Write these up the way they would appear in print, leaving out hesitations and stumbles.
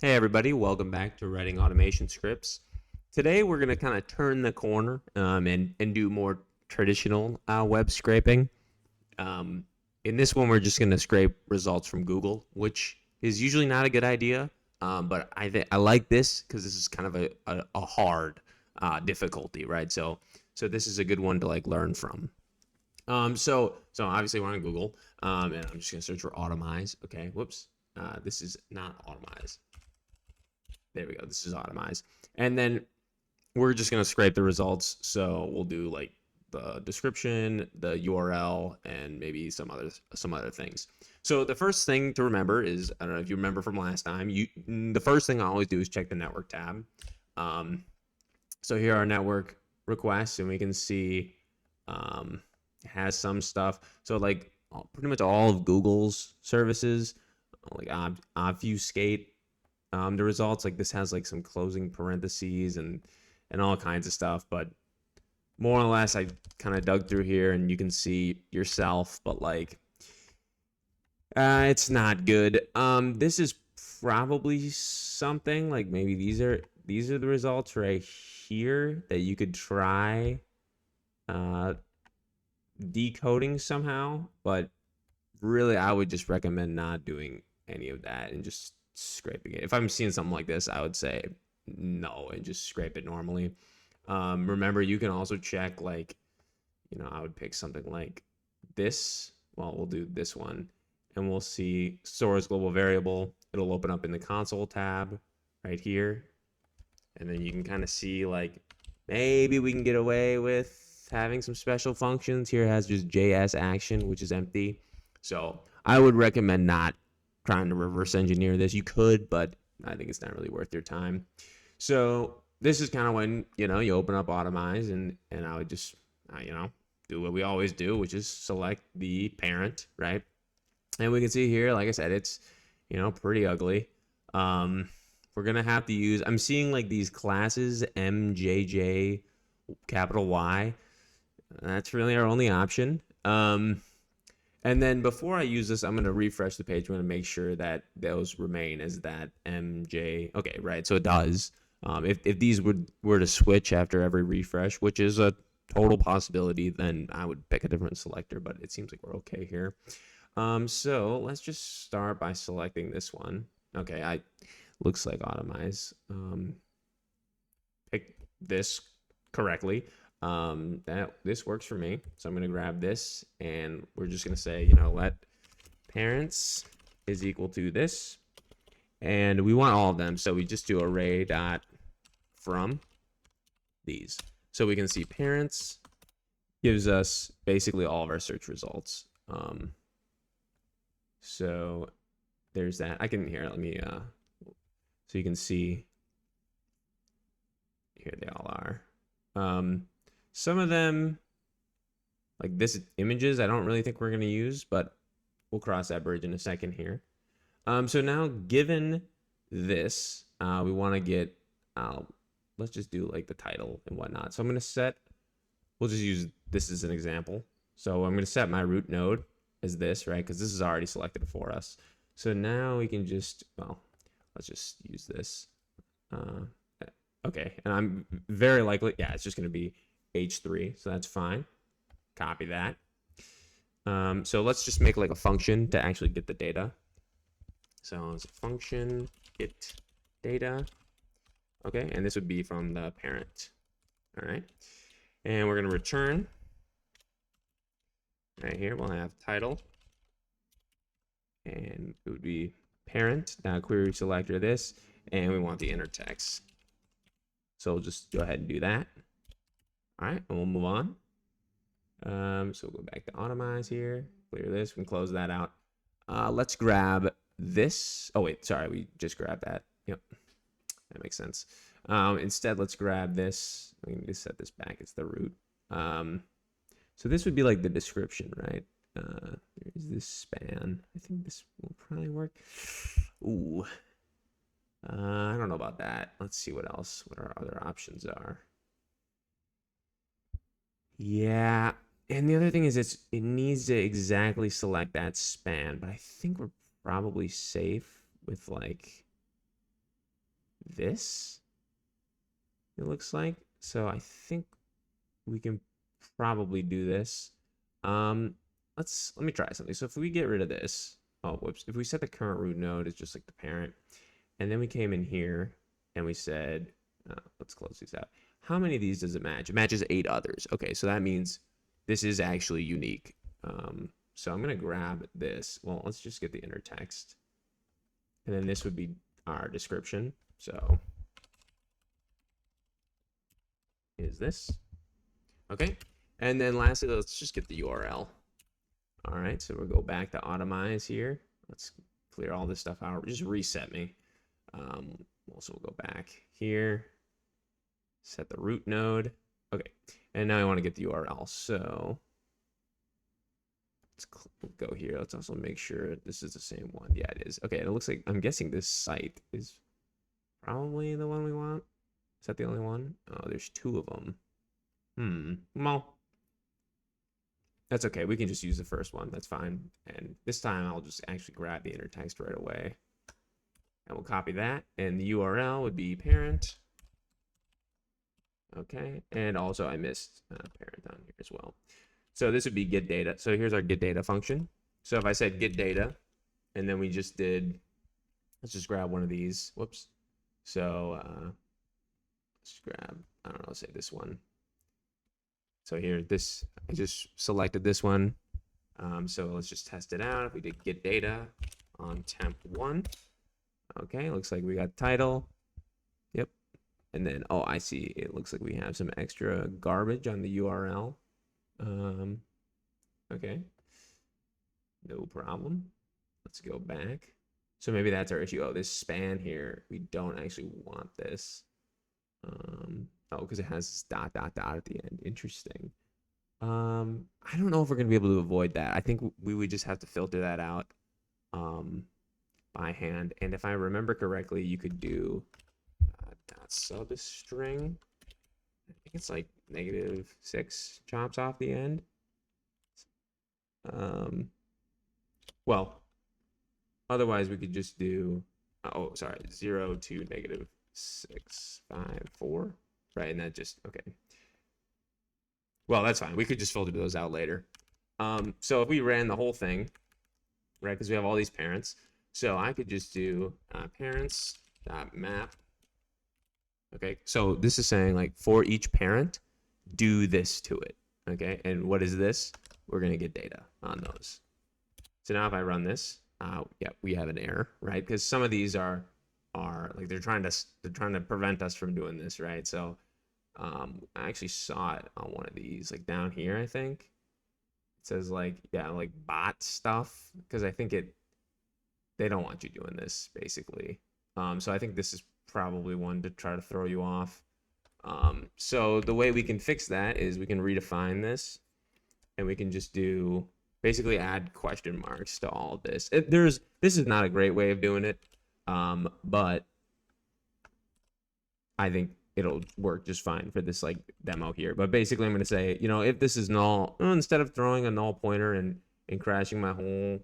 Hey everybody, welcome back to Writing Automation Scripts. Today we're going to kind of turn the corner and do more traditional web scraping. Um, in this one, we're just going to scrape results from Google, which is usually not a good idea. But I like this because this is kind of a hard difficulty, right? So this is a good one to like learn from. So obviously we're on Google, and I'm just going to search for Automize. Okay, whoops, this is not Automize. There we go. This is automized. And then we're just going to scrape the results. So we'll do like the description, the URL, and maybe some other things. So the first thing to remember is, I don't know if you remember from last time, the first thing I always do is check the network tab. Um, so here are network requests, and we can see it has some stuff. So like pretty much all of Google's services, like obfuscate the results. Like this has like some closing parentheses and all kinds of stuff, but more or less I kind of dug through here and you can see yourself, but like it's not good. This is probably something like maybe these are the results right here that you could try uh decoding somehow, but really I would just recommend not doing any of that and just scraping it. If I'm seeing something like this, I would say no and just scrape it normally. Remember, you can also check like, I would pick something like this. Well, we'll do this one and we'll see store as global variable. It'll open up in the console tab right here. And then you can kind of see like maybe we can get away with having some special functions. Here it has just JS action, which is empty. So I would recommend not trying to reverse engineer this. You could, but I think it's not really worth your time. So this is kind of when you open up Automize and I would just do what we always do, which is select the parent, right? And we can see here, like I said, it's pretty ugly. Um, we're gonna have to use. I'm seeing like these classes MJJ capital Y. That's really our only option. And then before I use this, I'm going to refresh the page. I'm going to make sure that those remain as that MJ. Okay, right. So it does. If these were to switch after every refresh, which is a total possibility, then I would pick a different selector. But it seems like we're okay here. So let's just start by selecting this one. Okay, I looks like Automize. Pick this correctly. That this works for me. So I'm gonna grab this and we're just gonna say, let parents is equal to this. And we want all of them. So we just do array dot from these. So we can see parents gives us basically all of our search results. So there's that. I can here, let me so you can see here they all are. Some of them, like this images, I don't really think we're going to use, but we'll cross that bridge in a second here. So now given this, we want to get, let's just do like the title and whatnot. So I'm going to we'll just use this as an example. So I'm going to set my root node as this, right? Because this is already selected for us. So now we can just, well, let's just use this. Okay, and I'm very likely, yeah, it's just going to be H3, so that's fine. Copy that. So let's just make like a function to actually get the data. So it's a function get data. Okay, and this would be from the parent. All right, and we're going to return. Right here, we'll have title, and it would be parent. Now query selector this, and we want the inner text. So we'll just go ahead and do that. All right, and we'll move on. So we'll go back to Automize here, clear this, we can close that out. Let's grab this. Oh wait, sorry, we just grabbed that. Yep, that makes sense. Instead, let's grab this. We can just set this back, it's the root. So this would be like the description, right? There's this span. I think this will probably work. Ooh. I don't know about that. Let's see what our other options are. Yeah, and the other thing is it needs to exactly select that span, but I think we're probably safe with like this, it looks like. So I think we can probably do this. Let me try something. So if we get rid of this, oh, whoops. If we set the current root node as just like the parent, and then we came in here and we said, let's close these out. How many of these does it match? It matches 8 others. Okay, so that means this is actually unique. So I'm going to grab this. Well, let's just get the inner text. And then this would be our description. So is this. Okay. And then lastly, let's just get the URL. All right, so we'll go back to Automize here. Let's clear all this stuff out. Just reset me. Also, we'll go back here. Set the root node. Okay, and now I want to get the URL. So let's go here. Let's also make sure this is the same one. Yeah, it is. Okay, it looks like, I'm guessing this site is probably the one we want. Is that the only one? Oh, there's 2 of them. Well, that's okay. We can just use the first one. That's fine. And this time I'll just actually grab the inner text right away. And we'll copy that. And the URL would be parent. Okay. And also I missed parent on here as well. So this would be get data. So here's our get data function. So if I said get data, and then we just did, let's just grab one of these. Whoops. So let's grab, I don't know, let's say this one. So here, this, I just selected this one. So let's just test it out. If we did get data on temp1, okay, looks like we got title. Yep. And then, oh, I see. It looks like we have some extra garbage on the URL. Okay. No problem. Let's go back. So maybe that's our issue. Oh, this span here, we don't actually want this. Oh, because it has dot at the end. Interesting. I don't know if we're gonna be able to avoid that. I think we would just have to filter that out by hand. And if I remember correctly, you could do dot substring. I think it's like -6 chops off the end. Well, otherwise we could just do 0 to -654. Right, and that just, okay. Well, that's fine. We could just filter those out later. So if we ran the whole thing, right, because we have all these parents, so I could just do parents.map. Okay, so this is saying, like, for each parent, do this to it. Okay, and what is this? We're going to get data on those. So now if I run this, yeah, we have an error, right? Because some of these are like they're trying to prevent us from doing this, right? So I actually saw it on one of these, like down here, I think it says like, yeah, like bot stuff, because I think they don't want you doing this basically. So I think this is probably one to try to throw you off. So the way we can fix that is we can redefine this, and we can just do basically add question marks to all of this. This is not a great way of doing it. But I think it'll work just fine for this like demo here. But basically I'm going to say, if this is null, instead of throwing a null pointer and crashing my whole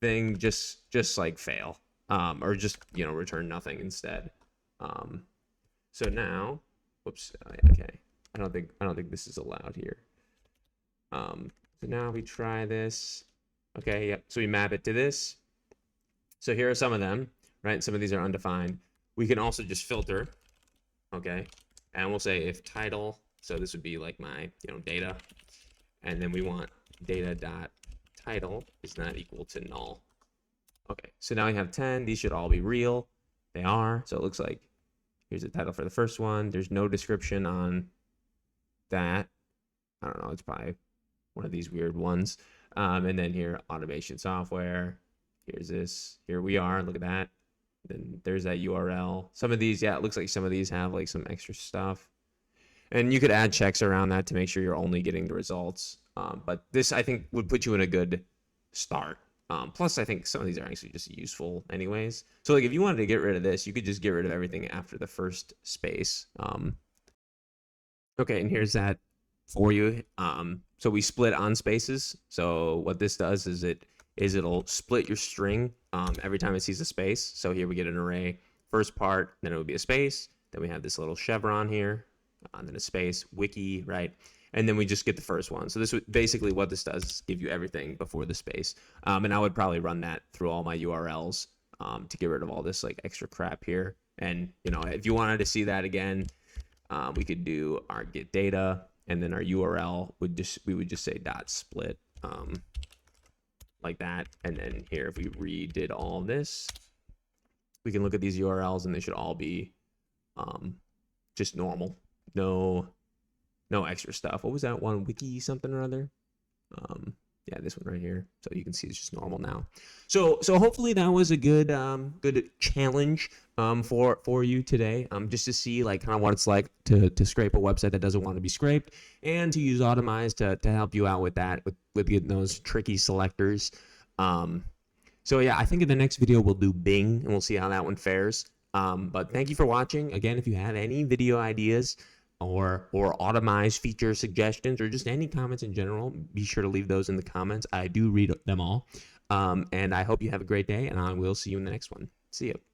thing, just like fail, or just, return nothing instead. So now, whoops, okay. I don't think this is allowed here. So now we try this. Okay. Yep. So we map it to this. So here are some of them. Right, some of these are undefined. We can also just filter, okay, and we'll say if title, so this would be like my, data, and then we want data.title is not equal to null. Okay, so now we have 10. These should all be real. They are. So it looks like here's the title for the first one. There's no description on that. I don't know. It's probably one of these weird ones. And then here, automation software. Here's this. Here we are. Look at that. Then there's that URL. Some of these, yeah, it looks like some of these have like some extra stuff. And you could add checks around that to make sure you're only getting the results. But this, I think, would put you in a good start. Plus, I think some of these are actually just useful anyways. So like if you wanted to get rid of this, you could just get rid of everything after the first space. Okay, and here's that for you. So we split on spaces. So what this does is it'll split your string every time it sees a space. So here we get an array first part, then it would be a space. Then we have this little chevron here, and then a space, wiki, right? And then we just get the first one. So this would basically what this does is give you everything before the space. And I would probably run that through all my URLs to get rid of all this like extra crap here. And you know, if you wanted to see that again, we could do our get data, and then our URL would just say dot split like that. And then here, if we redid all this, we can look at these URLs and they should all be just normal. No extra stuff. What was that one? Wiki something or other? Yeah, this one right here. So you can see it's just normal now. So hopefully that was a good challenge for you today. Just to see like kind of what it's like to scrape a website that doesn't want to be scraped, and to use Automize to help you out with that, with getting those tricky selectors. So yeah, I think in the next video we'll do Bing, and we'll see how that one fares. But thank you for watching. Again, if you have any video ideas or Automize feature suggestions, or just any comments in general, be sure to leave those in the comments. I do read them all. And I hope you have a great day, and I will see you in the next one. See you.